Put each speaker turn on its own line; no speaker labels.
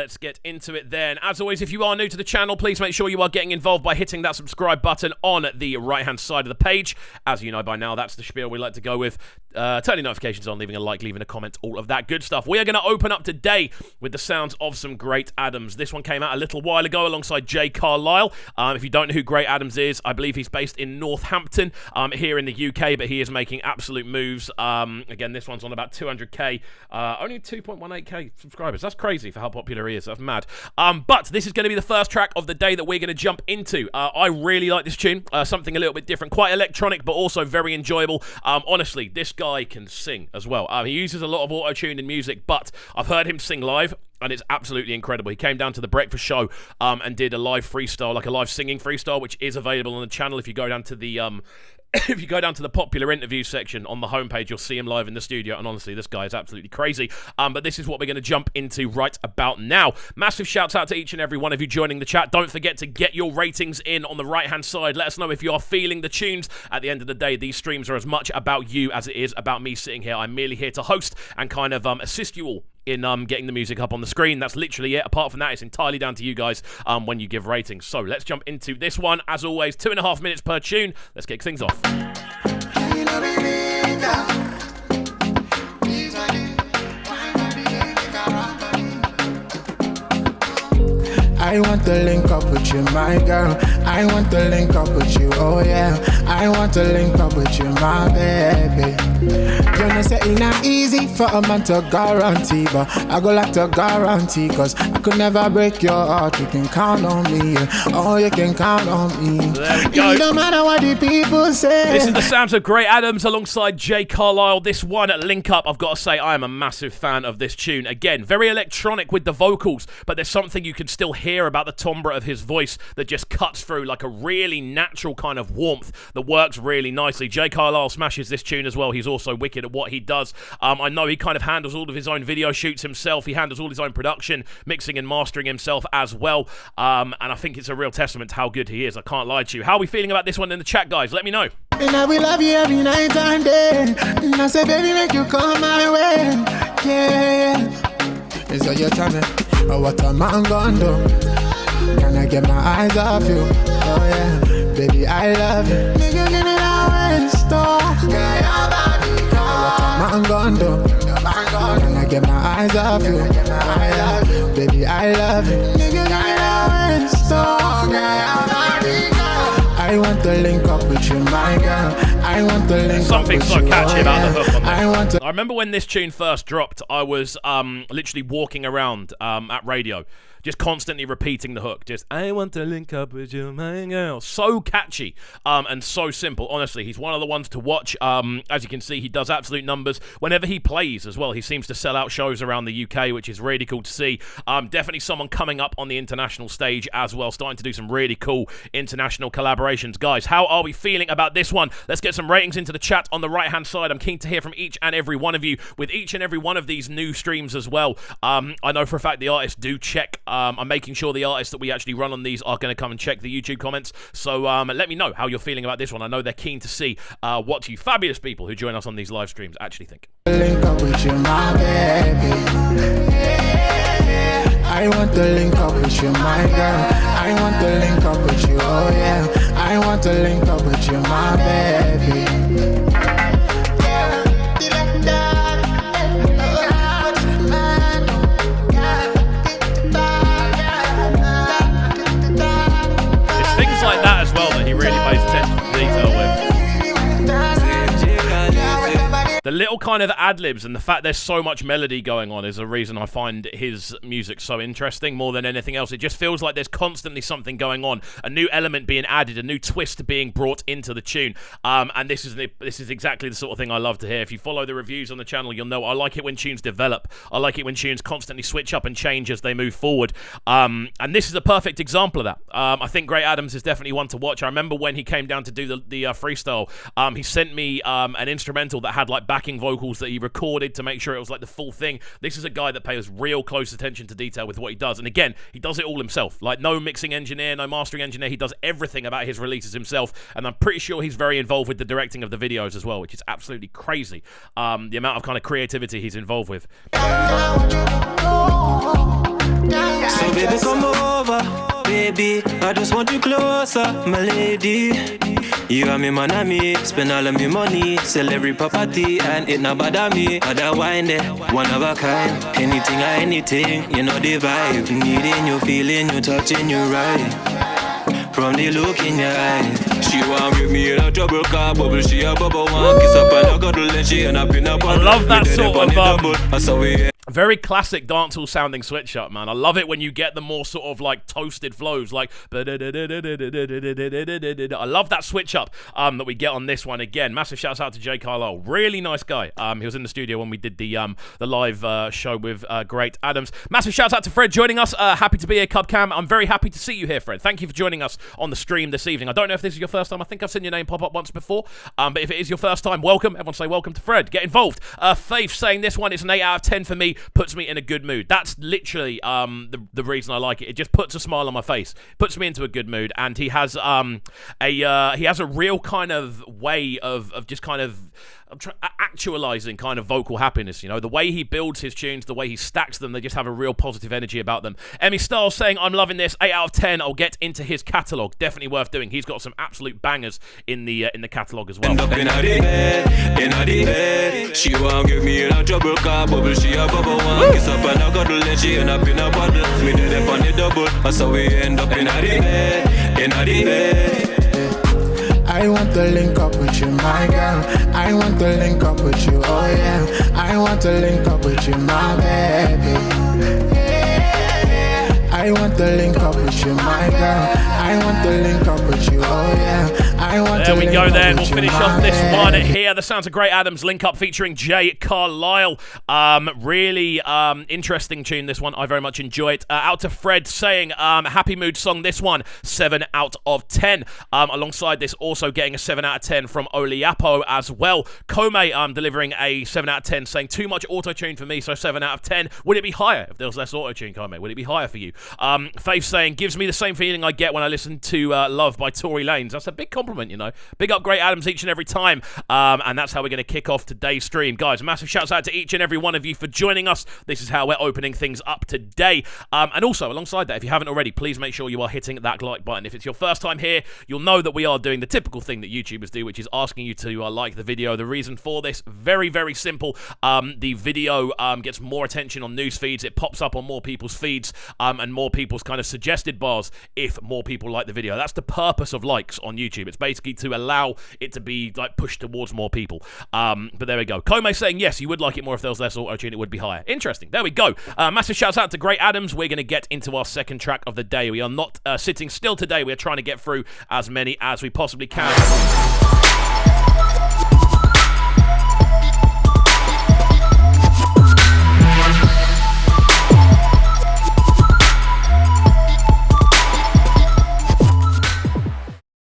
let's get into it then. As always, if you are new to the channel, please make sure you are getting involved by hitting that subscribe button on the right-hand side of the page. As you know by now, that's the spiel we like to go with. Turning notifications on, leaving a like, leaving a comment, all of that good stuff. We are going to open up today with the sounds of some Great Adamz. This one came out a little while ago alongside Carlyle. If you don't know who Great Adamz is, I believe he's based in Northampton here in the UK, but he is making absolute moves. Again, this one's on about 200k, only 2.18k subscribers. That's crazy for how popular he is. That's mad. But this is going to be the first track of the day that we're going to jump into. I really like this tune. Something a little bit different, quite electronic, but also very enjoyable. Honestly, this guy can sing as well. He uses a lot of auto-tune in music, but I've heard him sing live, and it's absolutely incredible. He came down to the Breakfast Show and did a live freestyle, like a live singing freestyle, which is available on the channel. If you go down to the if you go down to the popular interview section on the homepage, you'll see him live in the studio, and honestly, this guy is absolutely crazy. But this is what we're going to jump into right about now. Massive shouts out to each and every one of you joining the chat. Don't forget to get your ratings in on the right-hand side. Let us know if you are feeling the tunes. At the end of the day, these streams are as much about you as it is about me sitting here. I'm merely here to host and kind of assist you all in getting the music up on the screen. That's literally it. Apart from that, it's entirely down to you guys when you give ratings. So let's jump into this one. As always, 2.5 minutes per tune. Let's kick things off.
I want to link up with you, my girl. I want to link up with you, oh yeah. I want to link up with you, my baby. You know, say it not easy for a man to guarantee, but I go like to guarantee, cause I could never break your heart. You can count on me, oh, you can count on me.
There we go.
No matter what the people say.
This is the sounds of Great Adamz alongside Carlyle. This one at Link Up, I've got to say, I am a massive fan of this tune. Again, very electronic with the vocals, but there's something you can still hear about the timbre of his voice that just cuts through like a really natural kind of warmth that works really nicely. Carlyle smashes this tune as well. He's also wicked at what he does. I know he kind of handles all of his own video shoots himself. He handles all his own production, mixing and mastering himself as well. And I think it's a real testament to how good he is. I can't lie to you. How are we feeling about this one in the chat, guys? Let me know.
And I will love you every night and day. And I say, baby, make you come my way. Yeah. Is that your time? Oh, what a man gonna do? Can I get my eyes off you? Oh yeah, baby, I love you. Nigga, give me that waist, oh. What a man gonna do? Can I get my eyes off you? Oh yeah, baby, I love you. Nigga, give me that waist, oh. I want to link up with you, my girl. I want to link
Something
up with
so
you.
catchy about the hook on this.
I
I remember when this tune first dropped, I was literally walking around at radio, just constantly repeating the hook. Just, I want to link up with you, my girl. So catchy and so simple. Honestly, he's one of the ones to watch. As you can see, he does absolute numbers. Whenever he plays as well, he seems to sell out shows around the UK, which is really cool to see. Definitely someone coming up on the international stage as well, starting to do some really cool international collaborations. Guys, how are we feeling about this one? Let's get some ratings into the chat on the right-hand side. I'm keen to hear from each and every one of you with each and every one of these new streams as well. I know for a fact the artists do check. I'm making sure the artists that we actually run on these are going to come and check the YouTube comments. So let me know how you're feeling about this one. I know they're keen to see what you fabulous people who join us on these live streams actually think.
link up with you, my baby. I want to link up with you, my girl. I want to link up with you, oh yeah. I want to link up with you, my baby.
Like that as well that he really pays attention to detail with. The little kind of ad-libs and the fact there's so much melody going on is a reason I find his music so interesting more than anything else. It just feels like there's constantly something going on, a new element being added, a new twist being brought into the tune. And this is exactly the sort of thing I love to hear. If you follow the reviews on the channel, you'll know I like it when tunes develop. I like it when tunes constantly switch up and change as they move forward. And this is a perfect example of that. I think Great Adamz is definitely one to watch. I remember when he came down to do the freestyle, he sent me an instrumental that had like backing vocals that he recorded to make sure it was like the full thing. This is a guy that pays real close attention to detail with what he does. And again, he does it all himself. Like no mixing engineer, no mastering engineer. He does everything about his releases himself. And I'm pretty sure he's very involved with the directing of the videos as well, which is absolutely crazy. The amount of kind of creativity he's involved with.
So baby, come over, baby. I just want you closer, my lady. You are me man and me, spend all of me money, sell every property, and it not bother me. Other wine there, one of a kind. Anything or anything, you know the vibe. Needing you, feeling you, touching you right. From the look in your eye, she want with me in a trouble car bubble. She a bubble one, kiss up and a cuddle, and she end up in a bubble.
I love that sort of
I saw we.
Very classic dancehall sounding switch up, man. I love it when you get the more sort of like toasted flows, like I love that switch up that we get on this one again. Massive shouts out to Jay Carlyle, really nice guy. He was in the studio when we did the live show with great Adamz. Massive shouts out to Fred joining us. Happy to be here, CubCam. I'm very happy to see you here, Fred. Thank you for joining us on the stream this evening. I don't know if this is your first time. I think I've seen your name pop up once before, but if it is your first time, welcome. Everyone say welcome to Fred. Get involved. Faith saying this one is an 8 out of 10 for me. Puts me in a good mood. That's literally the reason I like it. It just puts a smile on my face, puts me into a good mood, and he has a real kind of way of just kind of actualizing kind of vocal happiness. You know, the way he builds his tunes, the way he stacks them, they just have a real positive energy about them. Emmy Styles saying, I'm loving this, 8 out of 10. I'll get into his catalogue. Definitely worth doing. He's got some absolute bangers in the catalogue as well.
End up in the bed. She won't give me in a trouble car bubble. She a bubble one, kiss up and a cuddle, and she end up in a bottle. Me dead up on the double. That's how we end up in the bed.
I want to link up with you, my girl. I want to link up with you, oh yeah. I want to link up with you, my baby. I want to link up with you, my girl. I want to link up with you, oh yeah. I want
there
to
we
link
go
up
then.
with
We'll
you,
finish
my
off this
baby.
one here. The sounds of great Adamz link up featuring Jay Carlyle. Really interesting tune, this one. I very much enjoy it. Out to Fred saying, happy mood song, this one, 7 out of 10. Alongside this, also getting a 7 out of 10 from Oliapo as well. Kome delivering a 7 out of 10, saying too much auto-tune for me, so 7 out of 10. Would it be higher if there was less auto-tune, Kome? Would it be higher for you? Faith saying, gives me the same feeling I get when I listen to Love by Tory Lanez. That's a big compliment, you know. Big up great Adamz each and every time. And that's how we're going to kick off today's stream. Guys, massive shouts out to each and every one of you for joining us. This is how we're opening things up today. And also, alongside that, if you haven't already, please make sure you are hitting that like button. If it's your first time here, you'll know that we are doing the typical thing that YouTubers do, which is asking you to like the video. The reason for this, very, very simple. The video gets more attention on news feeds. It pops up on more people's feeds and more people's kind of suggested bars if more people like the video. That's the purpose of likes on YouTube. It's basically to allow it to be like pushed towards more people. But there we go. Kome saying, yes, you would like it more if there was less auto-tune, it would be higher. Interesting. There we go. Massive shouts out to great Adamz. We're going to get into our second track of the day. We are not sitting still today. We're trying to get through as many as we possibly can.